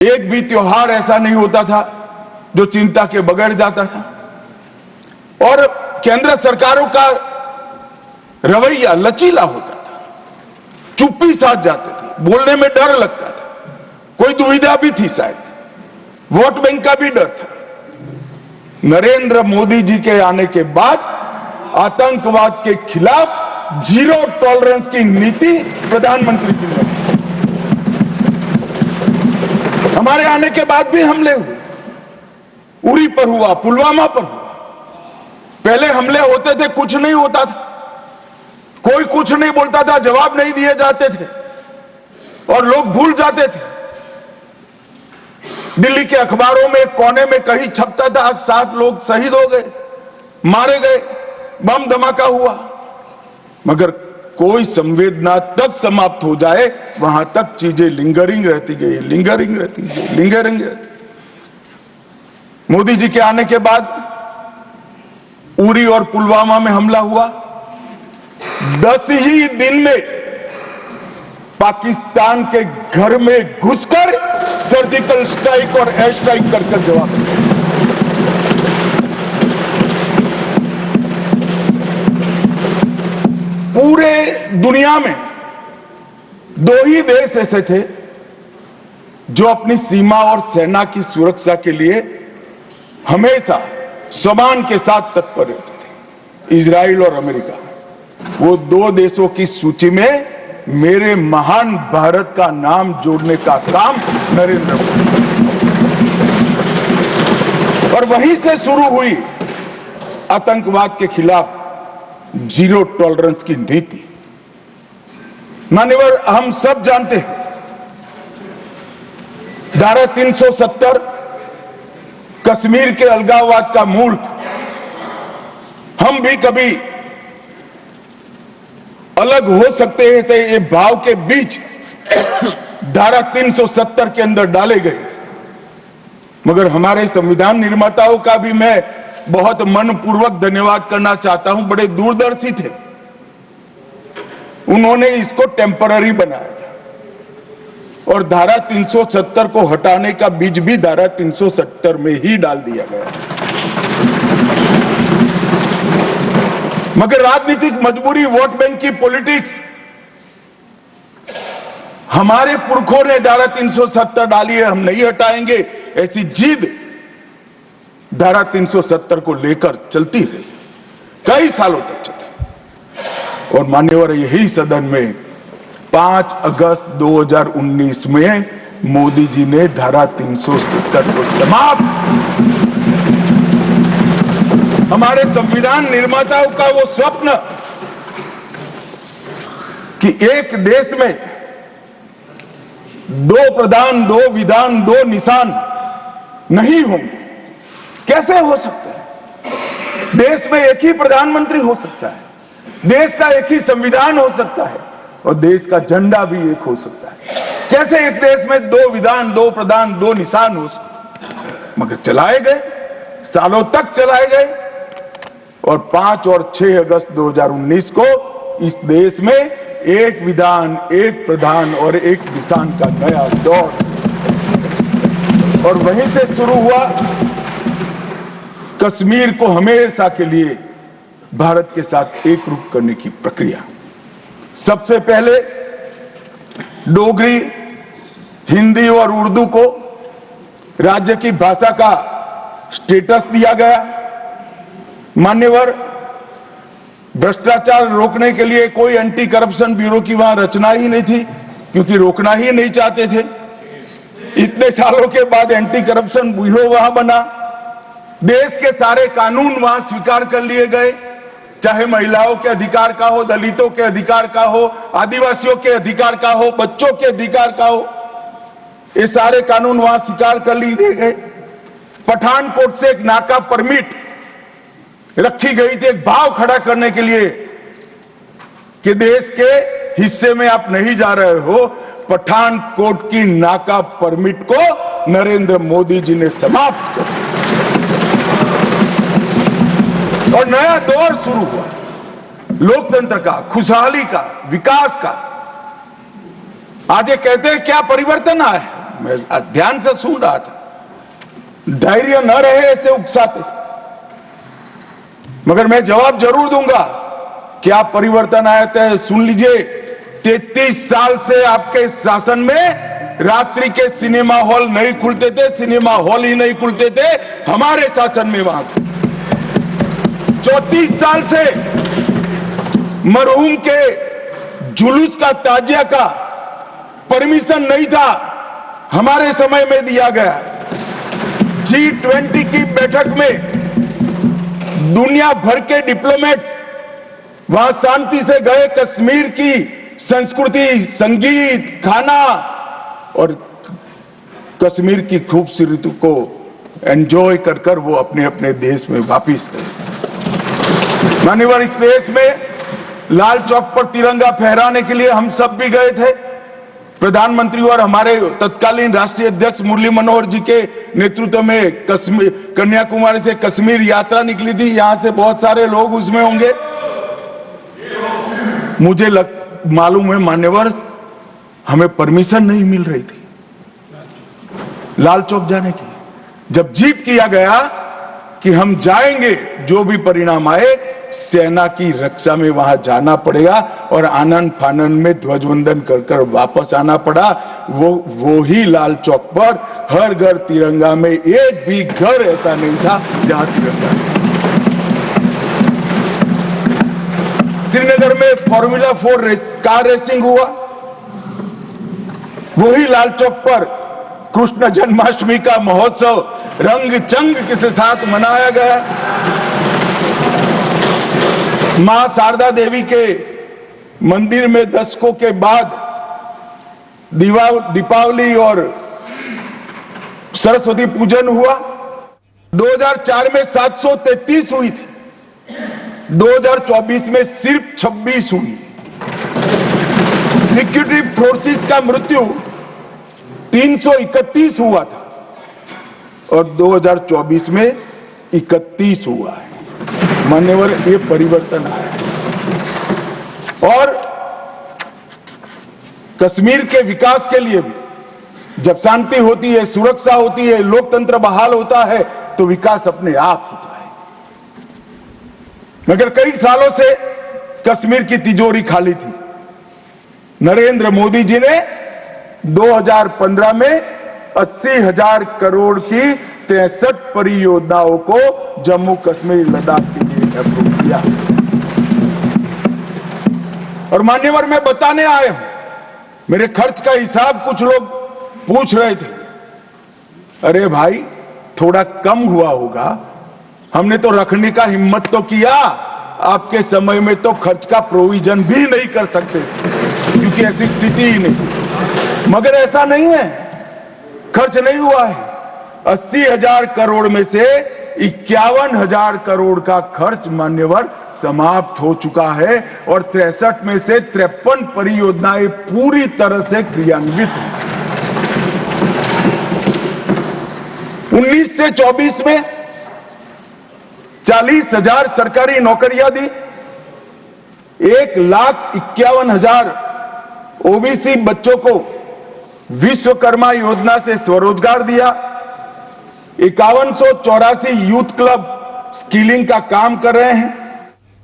एक भी त्योहार ऐसा नहीं होता था जो चिंता के बगैर जाता था। और केंद्र सरकारों का रवैया लचीला होता था, चुप्पी साध जाते थे, बोलने में डर लगता था, कोई दुविधा भी थी, शायद वोट बैंक का भी डर था। नरेंद्र मोदी जी के आने के बाद आतंकवाद के खिलाफ जीरो टॉलरेंस की नीति प्रधानमंत्री की ने। हमारे आने के बाद भी हमले हुए, उरी पर हुआ, पुलवामा पर हुआ। पहले हमले होते थे, कुछ नहीं होता था, कोई कुछ नहीं बोलता था, जवाब नहीं दिए जाते थे और लोग भूल जाते थे। दिल्ली के अखबारों में कोने में कहीं छपता था, आज 7 लोग शहीद हो गए, मारे गए, बम धमाका हुआ। मगर कोई संवेदना तक समाप्त हो जाए, वहां तक चीजें लिंगरिंग रहती गई, लिंगरिंग रहती गई, लिंगरिंग रहती। मोदी जी के आने के बाद उरी और पुलवामा में हमला हुआ। 10 ही दिन में पाकिस्तान के घर में घुसकर सर्जिकल स्ट्राइक और एयर स्ट्राइक कर जवाब दिया। पूरे दुनिया में 2 ही देश ऐसे थे जो अपनी सीमा और सेना की सुरक्षा के लिए हमेशा सम्मान के साथ तत्पर रहते थे, इजराइल और अमेरिका। वो 2 देशों की सूची में मेरे महान भारत का नाम जोड़ने का काम नरेंद्र मोदी, और वहीं से शुरू हुई आतंकवाद के खिलाफ जीरो टॉलरेंस की नीति। मान्यवर, हम सब जानते हैं धारा 370 कश्मीर के अलगाववाद का मूल था। हम भी कभी अलग हो सकते हैं, तो ये भाव के बीच धारा 370 के अंदर डाले गए थे। मगर हमारे संविधान निर्माताओं का भी मैं बहुत मनपूर्वक धन्यवाद करना चाहता हूं, बड़े दूरदर्शी थे। उन्होंने इसको टेम्पररी बनाया था और धारा 370 को हटाने का बीज भी धारा 370 में ही डाल दिया गया। मगर राजनीतिक मजबूरी, वोट बैंक की पॉलिटिक्स, हमारे पुरखों ने धारा 370 डाली है, हम नहीं हटाएंगे, ऐसी जिद धारा 370 को लेकर चलती रही, कई सालों तक चली। और मान्यवर, यही सदन में 5 अगस्त 2019 में मोदी जी ने धारा 370 को समाप्त। हमारे संविधान निर्माताओं का वो स्वप्न कि एक देश में 2 प्रधान, 2 विधान, 2 निशान नहीं होंगे, कैसे हो सकता है? देश में एक ही प्रधानमंत्री हो सकता है, देश का एक ही संविधान हो सकता है और देश का झंडा भी एक हो सकता है। कैसे एक देश में 2 विधान, 2 प्रधान, 2 निशान हो सकते? मगर चलाए गए, सालों तक चलाए गए। और 5 और 6 अगस्त 2019 को इस देश में एक विधान, एक प्रधान और एक निशान का नया दौर, और वहीं से शुरू हुआ कश्मीर को हमेशा के लिए भारत के साथ एकरूप करने की प्रक्रिया। सबसे पहले डोगरी, हिंदी और उर्दू को राज्य की भाषा का स्टेटस दिया गया। मान्यवर, भ्रष्टाचार रोकने के लिए कोई एंटी करप्शन ब्यूरो की वहां रचना ही नहीं थी, क्योंकि रोकना ही नहीं चाहते थे। इतने सालों के बाद एंटी करप्शन ब्यूरो वहां बना। देश के सारे कानून वहां स्वीकार कर लिए गए, चाहे महिलाओं के अधिकार का हो, दलितों के अधिकार का हो, आदिवासियों के अधिकार का हो, बच्चों के अधिकार का हो, ये सारे कानून वहां स्वीकार कर लिए गए। पठानकोट से एक नाका परमिट रखी गई थी, एक भाव खड़ा करने के लिए कि देश के हिस्से में आप नहीं जा रहे हो। पठानकोट की नाका परमिट को नरेंद्र मोदी जी ने समाप्त कर दिया और नया दौर शुरू हुआ, लोकतंत्र का, खुशहाली का, विकास का। आज ये कहते हैं क्या परिवर्तन आया है? मैं ध्यान से सुन रहा था, धैर्य न रहे ऐसे उकसाते थे। मगर मैं जवाब जरूर दूंगा, क्या परिवर्तन आया था सुन लीजिए। 33 साल से आपके शासन में रात्रि के सिनेमा हॉल नहीं खुलते थे, सिनेमा हॉल ही नहीं खुलते थे हमारे शासन में। वहां 34 साल से मरहूम के जुलूस का, ताजिया का परमिशन नहीं था, हमारे समय में दिया गया। G20 की बैठक में दुनिया भर के डिप्लोमेट्स वहां शांति से गए, कश्मीर की संस्कृति, संगीत, खाना और कश्मीर की खूबसूरती को एंजॉय कर कर वो अपने अपने देश में वापिस गए। मान्यवर, इस देश में लाल चौक पर तिरंगा फहराने के लिए हम सब भी गए थे। प्रधानमंत्री और हमारे तत्कालीन राष्ट्रीय अध्यक्ष मुरली मनोहर जी के नेतृत्व में कन्याकुमारी से कश्मीर यात्रा निकली थी। यहां से बहुत सारे लोग उसमें होंगे। मुझे मालूम है मान्यवर, हमें परमिशन नहीं मिल रही थी लाल चौक जाने की। जब जीत किया गया कि हम जाएंगे, जो भी परिणाम आए, सेना की रक्षा में वहां जाना पड़ेगा और आनंद फानन में ध्वजवंदन कर कर वापस आना पड़ा। वो ही लाल चौक पर हर घर तिरंगा में, एक भी घर ऐसा नहीं था जहां तिरंगा नहीं। श्रीनगर में फॉर्मूला 4 कार रेसिंग हुआ, वही लाल चौक पर कृष्ण जन्माष्टमी का महोत्सव रंग चंग के साथ मनाया गया। मां शारदा देवी के मंदिर में दशकों के बाद दीपावली और सरस्वती पूजन हुआ। 2004 में 733 हुई थी, 2024 में सिर्फ 26 हुई। सिक्योरिटी फोर्सेस का मृत्यु 331 हुआ था और 2024 में 31 हुआ है। मान्यवर, ये परिवर्तन आया है। और कश्मीर के विकास के लिए भी जब शांति होती है, सुरक्षा होती है, लोकतंत्र बहाल होता है, तो विकास अपने आप होता है। मगर कई सालों से कश्मीर की तिजोरी खाली थी। नरेंद्र मोदी जी ने 2015 में 80,000 करोड़ की 63 परियोजनाओं को जम्मू कश्मीर लद्दाख के लिए अप्रूव किया। और मान्यवर, मैं बताने आया हूं, मेरे खर्च का हिसाब कुछ लोग पूछ रहे थे। अरे भाई, थोड़ा कम हुआ होगा, हमने तो रखने का हिम्मत तो किया। आपके समय में तो खर्च का प्रोविजन भी नहीं कर सकते क्योंकि ऐसी स्थिति ही नहीं थी। मगर ऐसा नहीं है, खर्च नहीं हुआ है। 80,000 करोड़ में से 51,000 करोड़ का खर्च मान्यवर समाप्त हो चुका है और 63 में से 53 परियोजनाएं पूरी तरह से क्रियान्वित हुई। 19 से 24 में 40,000 सरकारी नौकरियां दी, 1,51,000 ओबीसी बच्चों को विश्वकर्मा योजना से स्वरोजगार दिया, 5184 यूथ क्लब स्किलिंग का काम कर रहे हैं,